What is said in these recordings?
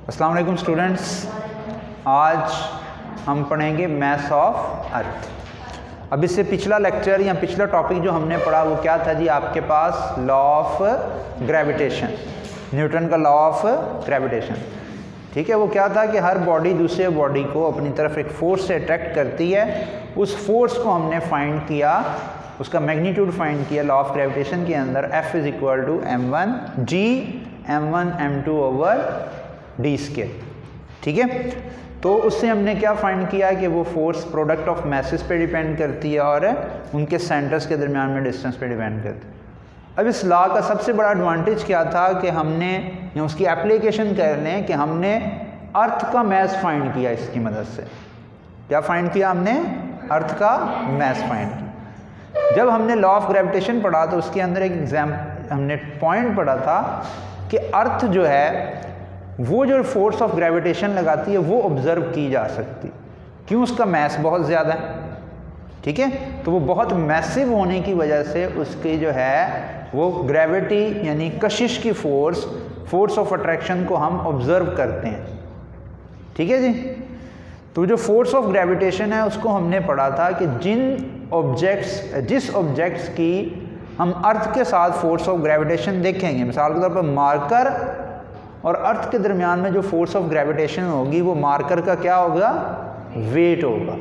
अस्सलाम वालेकुम स्टूडेंट्स, आज हम पढ़ेंगे मैथ्स ऑफ अर्थ। अब इससे पिछला लेक्चर या पिछला टॉपिक जो हमने पढ़ा वो क्या था जी? आपके पास लॉ ऑफ ग्रेविटेशन, न्यूटन का लॉ ऑफ ग्रेविटेशन। ठीक है, वो क्या था कि हर बॉडी दूसरे बॉडी को अपनी तरफ एक फोर्स से अट्रैक्ट करती है। उस फोर्स को हमने फाइंड किया, उसका मैग्नीट्यूड फाइंड किया लॉ ऑफ ग्रेविटेशन के अंदर। F is equal to m1g m1 m2 over d square. ठीक है, तो उससे हमने क्या फाइंड किया कि वो फोर्स प्रोडक्ट ऑफ मैसेस पे डिपेंड करती है और उनके सेंटर्स के दरमियान में डिस्टेंस पे डिपेंड करती है। अब इस लॉ का सबसे बड़ा एडवांटेज क्या था कि हमने उसकी एप्लीकेशन कर लें कि हमने अर्थ का मैस फाइंड किया। इसकी मदद से क्या फाइंड किया? हमने अर्थ का मैस फाइंड किया। जब हमने लॉ ऑफ ग्रेविटेशन पढ़ा तो उसके अंदर एक हमने पॉइंट पढ़ा था कि अर्थ जो है वो जो फोर्स ऑफ ग्रेविटेशन लगाती है वो ऑब्जर्व की जा सकती। क्यों? उसका मैस बहुत ज़्यादा है। ठीक है, तो वो बहुत मैसिव होने की वजह से उसकी जो है वो ग्रेविटी यानी कशिश की फोर्स ऑफ अट्रैक्शन को हम ऑब्जर्व करते हैं। ठीक है जी, तो जो फोर्स ऑफ ग्रेविटेशन है उसको हमने पढ़ा था कि जिस ऑब्जेक्ट्स की हम अर्थ के साथ फोर्स ऑफ ग्रेविटेशन देखेंगे, मिसाल के तौर पर मार्कर और अर्थ के दरमियान में जो फोर्स ऑफ ग्रेविटेशन होगी वो मार्कर का क्या होगा? वेट होगा।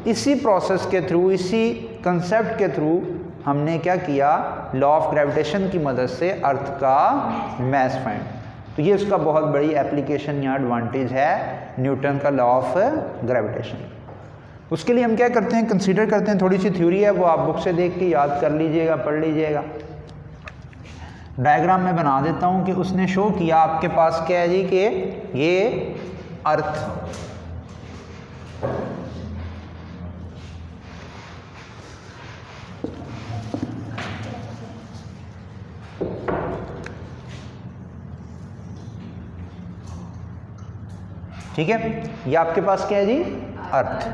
इसी प्रोसेस के थ्रू, इसी कंसेप्ट के थ्रू हमने क्या किया? लॉ ऑफ ग्रेविटेशन की मदद से अर्थ का मैस फाइंड। तो ये उसका बहुत बड़ी एप्लीकेशन या एडवांटेज है न्यूटन का लॉ ऑफ ग्रेविटेशन। उसके लिए हम क्या करते हैं? कंसीडर करते हैं, थोड़ी सी थ्योरी है वो आप बुक से देख के याद कर लीजिएगा, पढ़ लीजिएगा। डायग्राम में बना देता हूँ कि उसने शो किया आपके पास क्या है जी कि ये अर्थ, ठीक है, ये आपके पास क्या है जी? अर्थ।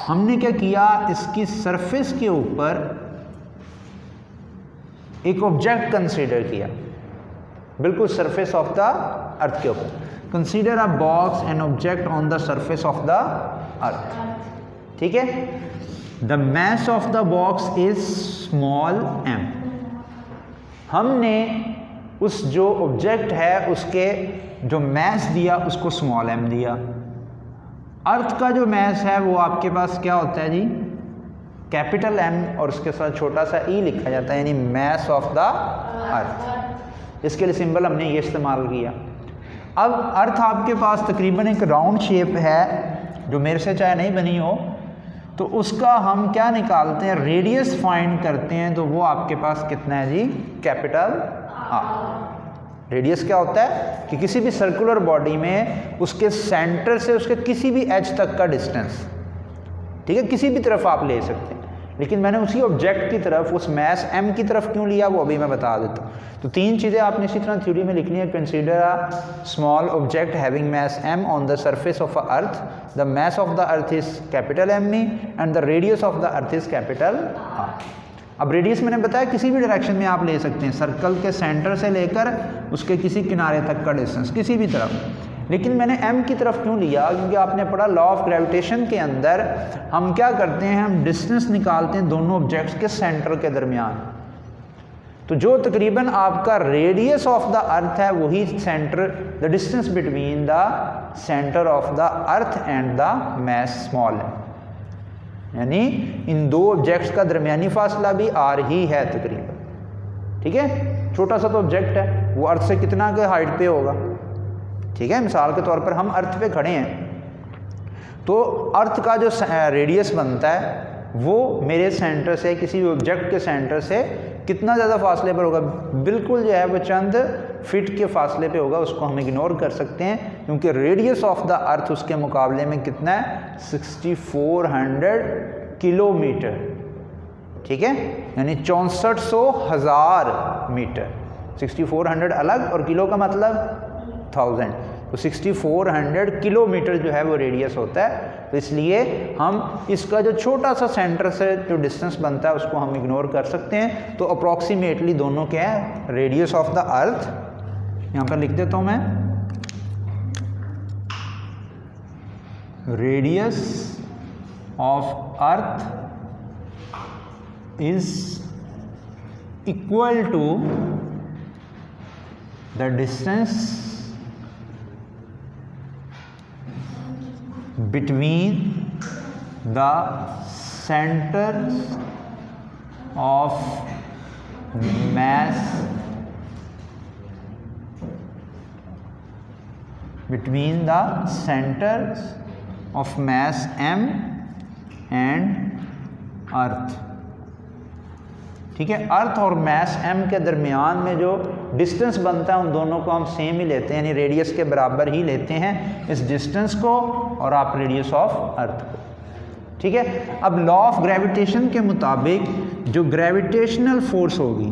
हमने क्या किया? इसकी सरफेस के ऊपर एक ऑब्जेक्ट कंसीडर किया, बिल्कुल सरफेस ऑफ द अर्थ के ऊपर। Consider a box and object on the surface of the अर्थ। ठीक है, the mass of the box is small m। हमने उस जो ऑब्जेक्ट है उसके जो मैस दिया उसको स्मॉल m दिया। अर्थ का जो मैस है वो आपके पास क्या होता है जी? कैपिटल M और उसके साथ छोटा सा e लिखा जाता है, यानी मैस ऑफ द अर्थ। इसके लिए सिंबल हमने ये इस्तेमाल किया। अब अर्थ आपके पास तकरीबन एक राउंड शेप है जो मेरे से चाहे नहीं बनी हो, तो उसका हम क्या निकालते हैं? रेडियस फाइंड करते हैं। तो वो आपके पास कितना है जी? Capital R। रेडियस क्या होता है कि किसी भी सर्कुलर बॉडी में उसके सेंटर से उसके किसी भी एज तक का डिस्टेंस। ठीक है, किसी भी तरफ आप ले सकते हैं, लेकिन मैंने उसी ऑब्जेक्ट की तरफ, उस मैस m की तरफ क्यों लिया वो अभी मैं बता देता हूँ। तो तीन चीज़ें आपने इसी तरह थ्योरी में लिखनी है। Consider a small object having mass m on the surface of a earth, the mass of the earth is capital M and the radius of the earth is capital R। अब radius मैंने बताया किसी भी direction में आप ले सकते हैं, सर्कल के सेंटर से लेकर उसके किसी किनारे तक का डिस्टेंस, किसी भी तरफ। लेकिन मैंने m की तरफ क्यों लिया? क्योंकि आपने पढ़ा लॉ ऑफ ग्रेविटेशन के अंदर हम क्या करते हैं? हम डिस्टेंस निकालते हैं दोनों ऑब्जेक्ट्स के सेंटर के दरमियान। तो जो तकरीबन आपका रेडियस ऑफ द अर्थ है वही centre, the distance between the centre of the earth and the mass small है, यानी इन दो ऑब्जेक्ट्स का दरमियानी फासला भी r ही है तकरीबन। ठीक है, छोटा सा तो ऑब्जेक्ट है, वो अर्थ से कितना के हाइट पे होगा? ठीक है, मिसाल के तौर पर हम अर्थ पे खड़े हैं तो अर्थ का जो रेडियस बनता है वो मेरे सेंटर से, किसी भी ऑब्जेक्ट के सेंटर से कितना ज़्यादा फासले पर होगा? बिल्कुल जो है वो चंद फीट के फासले पे होगा। उसको हम इग्नोर कर सकते हैं क्योंकि रेडियस ऑफ द अर्थ उसके मुकाबले में कितना है? 6400 किलोमीटर। ठीक है, यानी 6400,000 मीटर। 6400 अलग और किलो का मतलब 1000, तो 6400 किलोमीटर जो है वो रेडियस होता है। तो इसलिए हम इसका जो छोटा सा सेंटर से जो डिस्टेंस बनता है उसको हम इग्नोर कर सकते हैं। तो अप्रॉक्सीमेटली दोनों क्या है, रेडियस ऑफ द अर्थ यहाँ पर लिख देता हूँ मैं, radius of earth is equal to the distance between the centres of mass between the centers of mass m and earth। ठीक है, अर्थ और मास m के दरमियान में जो डिस्टेंस बनता है उन दोनों को हम सेम ही लेते हैं, यानी रेडियस के बराबर ही लेते हैं इस डिस्टेंस को और आप रेडियस ऑफ अर्थ को। ठीक है, अब लॉ ऑफ ग्रेविटेशन के मुताबिक जो ग्रेविटेशनल फोर्स होगी,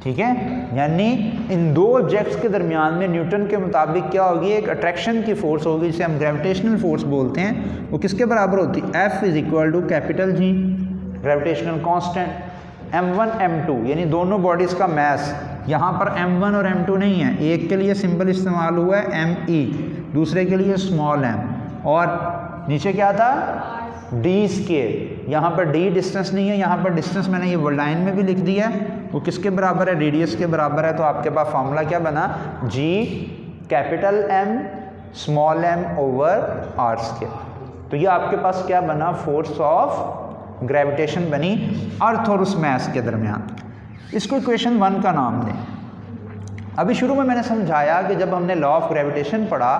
ठीक है, यानी इन दो ऑब्जेक्ट्स के दरमियान में न्यूटन के मुताबिक क्या होगी, एक अट्रैक्शन की फोर्स होगी जिसे हम ग्रेविटेशनल फोर्स बोलते हैं। वो किसके बराबर होती है, F is equal to capital G gravitational constant, m1 m2 यानी दोनों बॉडीज़ का मास। यहाँ पर m1 और m2 नहीं है, एक के लिए सिंबल इस्तेमाल हुआ है me, दूसरे के लिए स्मॉल m, और नीचे क्या था d स्केयर। यहाँ पर d डिस्टेंस नहीं है, यहाँ पर डिस्टेंस मैंने ये लाइन में भी लिख दिया है, वो किसके बराबर है, रेडियस के बराबर है। तो आपके पास फार्मूला क्या बना, g capital M small m over r square. तो ये आपके पास क्या बना, फोर्स ऑफ ग्रेविटेशन बनी अर्थ और उस मैस के दरमियान। इसको इक्वेशन 1 का नाम दें। अभी शुरू में मैंने समझाया कि जब हमने लॉ ऑफ ग्रेविटेशन पढ़ा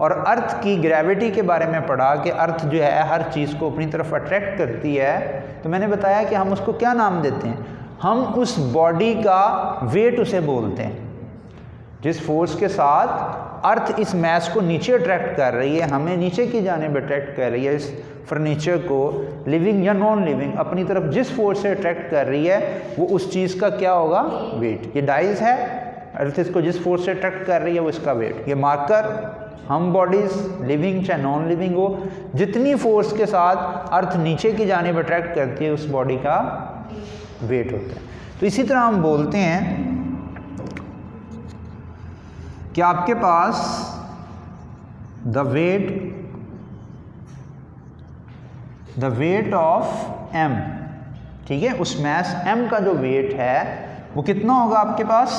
और अर्थ की ग्रेविटी के बारे में पढ़ा कि अर्थ जो है हर चीज़ को अपनी तरफ अट्रैक्ट करती है, तो मैंने बताया कि हम उसको क्या नाम देते हैं, हम उस बॉडी का वेट उसे बोलते हैं। जिस फोर्स के साथ अर्थ इस मैस को नीचे अट्रैक्ट कर रही है, हमें नीचे की जानिब अट्रैक्ट कर रही है, इस फर्नीचर को लिविंग या नॉन लिविंग अपनी तरफ जिस फोर्स से अट्रैक्ट कर रही है, वो उस चीज़ का क्या होगा, वेट। ये डाइस है, अर्थ इसको जिस फोर्स से अट्रैक्ट कर रही है वो इसका वेट। ये मार्कर, हम बॉडीज़ लिविंग चाहे नॉन लिविंग हो, जितनी फोर्स के साथ अर्थ नीचे की जानिब अट्रैक्ट करती है उस बॉडी का वेट होता है। तो इसी तरह हम बोलते हैं कि आपके पास द वेट ऑफ m, ठीक है, उस मैस m का जो वेट है वो कितना होगा आपके पास,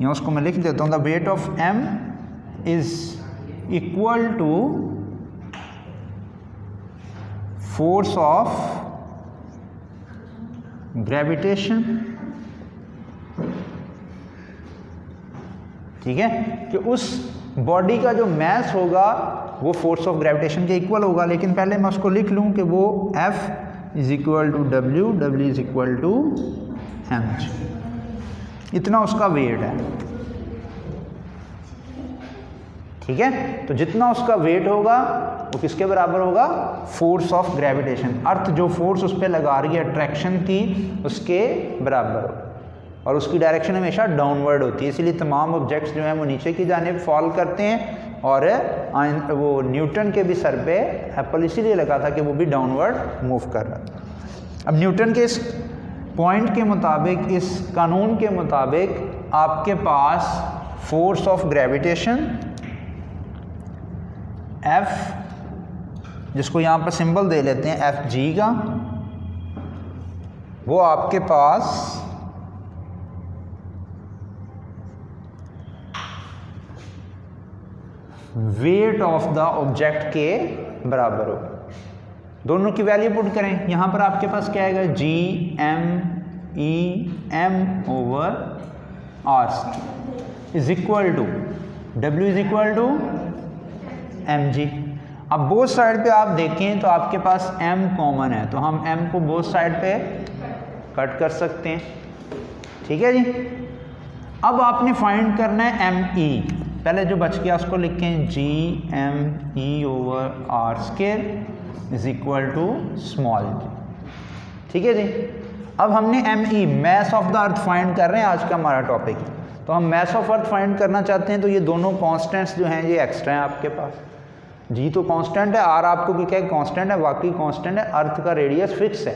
यहाँ उसको मैं लिख देता हूँ, the weight of m is equal to force of gravitation. ठीक है, कि उस बॉडी का जो मैस होगा वो फोर्स ऑफ ग्रेविटेशन के इक्वल होगा। लेकिन पहले मैं उसको लिख लूँ कि वो F is equal to W, W is equal to mg, इतना उसका वेट है। ठीक है, तो जितना उसका वेट होगा वो किसके बराबर होगा, फोर्स ऑफ ग्रेविटेशन। अर्थ जो फोर्स उस पर लगा रही है अट्रैक्शन की, उसके बराबर होगा, और उसकी डायरेक्शन हमेशा डाउनवर्ड होती है। इसीलिए तमाम ऑब्जेक्ट्स जो हैं वो नीचे की जानिब फॉल करते हैं, और वो न्यूटन के भी सर पे एप्पल इसीलिए लगा था कि वो भी डाउनवर्ड मूव कर रहा था। अब न्यूटन के इस पॉइंट के मुताबिक, इस कानून के मुताबिक, आपके पास फोर्स ऑफ ग्रेविटेशन F, जिसको यहाँ पर सिंबल दे लेते हैं Fg का, वो आपके पास वेट ऑफ द ऑब्जेक्ट के बराबर हो। दोनों की वैल्यू पुट करें, यहाँ पर आपके पास क्या आएगा, G M E M over R is equal to W is equal to mg। अब बोथ साइड पे आप देखें तो आपके पास m कॉमन है, तो हम m को बोथ साइड पे कट कर सकते हैं। ठीक है जी, अब आपने फाइंड करना है me। पहले जो बच गया उसको लिखें, G M E over R square is equal to small g। ठीक है जी, अब हमने me mass of the earth find कर रहे हैं, आज का हमारा टॉपिक। तो हम मैस ऑफ अर्थ फाइंड करना चाहते हैं, तो ये दोनों कॉन्स्टेंट्स जो हैं ये एक्स्ट्रा हैं आपके पास। जी तो कांस्टेंट है, आर आपको क्या है कांस्टेंट है, वाकई कांस्टेंट है, अर्थ का रेडियस फिक्स है,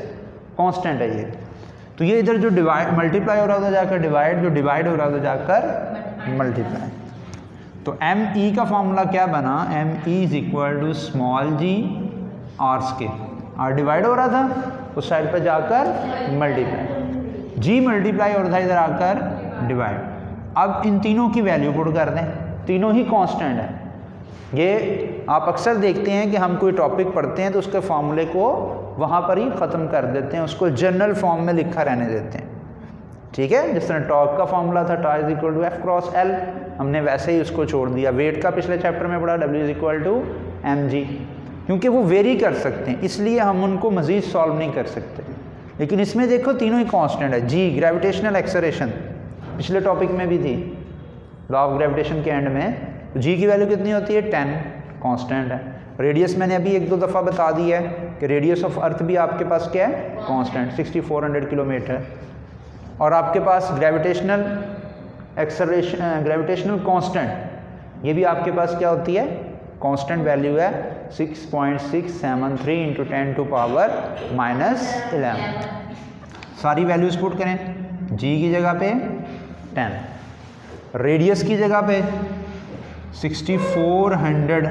कांस्टेंट है ये। तो ये इधर जो डिवाइड मल्टीप्लाई हो रहा था जाकर डिवाइड, जो डिवाइड हो रहा था जाकर मल्टीप्लाई। तो एम ई का फॉर्मूला क्या बना, M E is equal to small g R square, R divide हो रहा था उस साइड पर जाकर मल्टीप्लाई, जी मल्टीप्लाई हो रहा था इधर आकर डिवाइड। अब इन तीनों की वैल्यू पुट कर दें, तीनों ही कांस्टेंट है। ये आप अक्सर देखते हैं कि हम कोई टॉपिक पढ़ते हैं तो उसके फॉर्मूले को वहाँ पर ही ख़त्म कर देते हैं, उसको जनरल फॉर्म में लिखा रहने देते हैं, ठीक है। जिस तरह टॉर्क का फॉर्मूला था tau is equal to F cross L, हमने वैसे ही उसको छोड़ दिया। वेट का पिछले चैप्टर में पढ़ा W is equal to M G, क्योंकि वो वेरी कर सकते हैं इसलिए हम उनको मज़ीद सॉल्व नहीं कर सकते। लेकिन इसमें देखो तीनों ही कांस्टेंट है। जी ग्रेविटेशनल एक्सेलरेशन पिछले टॉपिक में भी थी, लॉ ऑफ ग्रेविटेशन के एंड में, जी की वैल्यू कितनी होती है 10, कांस्टेंट है। रेडियस मैंने अभी 1-2 दफ़ा बता दिया है कि रेडियस ऑफ अर्थ भी आपके पास क्या है कांस्टेंट 6400 किलोमीटर। और आपके पास ग्रेविटेशनल एक्सेलरेशन ग्रेविटेशनल कांस्टेंट ये भी आपके पास क्या होती है कांस्टेंट वैल्यू है 6.673 × 10⁻⁻11। सारी वैल्यूज पुट करें, जी की जगह पे 10, रेडियस की जगह पे 6400,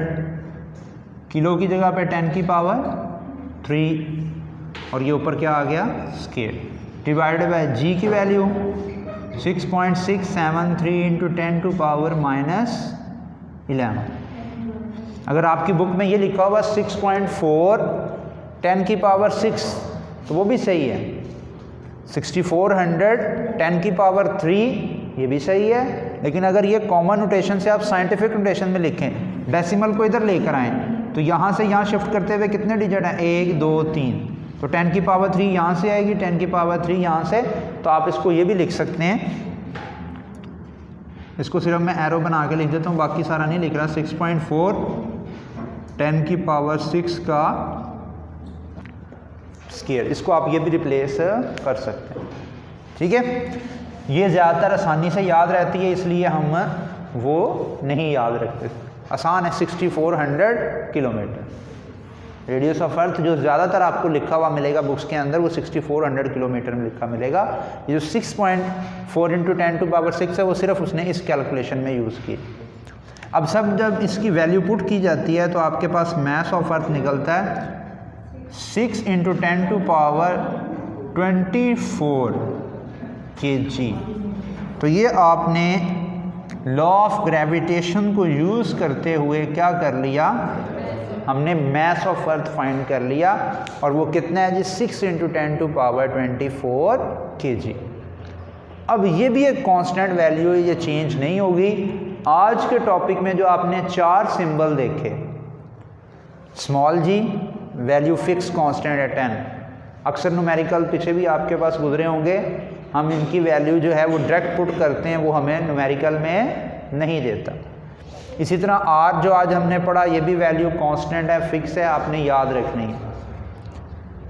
किलो की जगह पे 10⁻³ और ये ऊपर क्या आ गया स्केयर, डिवाइडेड बाय जी की वैल्यू 6.673 × 10⁻⁻11। अगर आपकी बुक में ये लिखा हुआ 6.4 10⁻⁶ तो वो भी सही है, 6400 10⁻³ ये भी सही है। लेकिन अगर ये कॉमन नोटेशन से आप साइंटिफिक नोटेशन में लिखें, डेसिमल को इधर लेकर आएँ तो यहाँ से यहाँ शिफ्ट करते हुए कितने डिजिट हैं 1 2 3, तो 10⁻³ यहाँ से आएगी, 10⁻³ यहाँ से, तो आप इसको ये भी लिख सकते हैं, इसको सिर्फ मैं एरो बना के लिख देता हूँ, बाकी सारा नहीं लिख रहा। 6.4 10⁻⁶ का स्केयर, इसको आप ये भी रिप्लेस कर सकते हैं, ठीक है। ये ज़्यादातर आसानी से याद रहती है इसलिए हम वो नहीं याद रखते, आसान है। 6400 किलोमीटर रेडियस ऑफ अर्थ जो ज़्यादातर आपको लिखा हुआ मिलेगा बुक्स के अंदर वो 6400 किलोमीटर में लिखा मिलेगा। ये जो 6.4 × 10⁻⁶ है वो सिर्फ उसने इस कैलकुलेशन में यूज़ की। अब सब जब इसकी वैल्यू पुट की जाती है तो आपके पास मास ऑफ अर्थ निकलता है 6 × 10⁻24 kg। तो ये आपने लॉ ऑफ ग्रेविटेशन को यूज़ करते हुए क्या कर लिया, हमने मास ऑफ अर्थ फाइंड कर लिया, और वो कितना है जी 6 × 10⁻24 kg। अब ये भी एक कांस्टेंट वैल्यू है, ये चेंज नहीं होगी। आज के टॉपिक में जो आपने 4 सिंबल देखे, स्मॉल जी वैल्यू फिक्स कांस्टेंट है 10, अक्सर न्यूमेरिकल पीछे भी आपके पास गुजरे होंगे, हम इनकी वैल्यू जो है वो डायरेक्ट पुट करते हैं, वो हमें न्यूमेरिकल में नहीं देता। इसी तरह आर जो आज हमने पढ़ा ये भी वैल्यू कांस्टेंट है, फिक्स है, आपने याद रखनी है।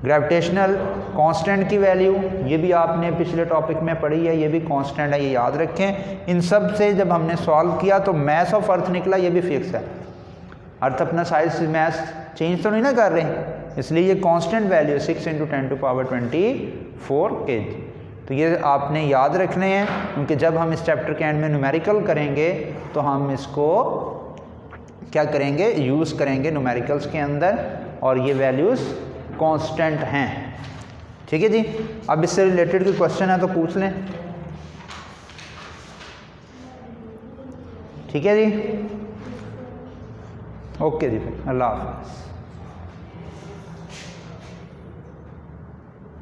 ग्रेविटेशनल कांस्टेंट की वैल्यू ये भी आपने पिछले टॉपिक में पढ़ी है, ये भी कांस्टेंट है, ये याद रखें। इन सब से जब हमने सॉल्व किया तो मास ऑफ अर्थ निकला, ये भी फिक्स है। अर्थ अपना साइज मास चेंज तो नहीं ना कर रहे, इसलिए ये कांस्टेंट वैल्यू 6 × 10⁻24 kg। तो ये आपने याद रखने हैं, क्योंकि जब हम इस चैप्टर के एंड में न्यूमेरिकल करेंगे तो हम इसको क्या करेंगे, यूज़ करेंगे न्यूमेरिकल्स के अंदर, और ये वैल्यूज़ कांस्टेंट हैं, ठीक है जी। अब इससे रिलेटेड कोई क्वेश्चन है तो पूछ लें, ठीक है जी। ओके जी, फिर अल्लाह हाफ़िज़।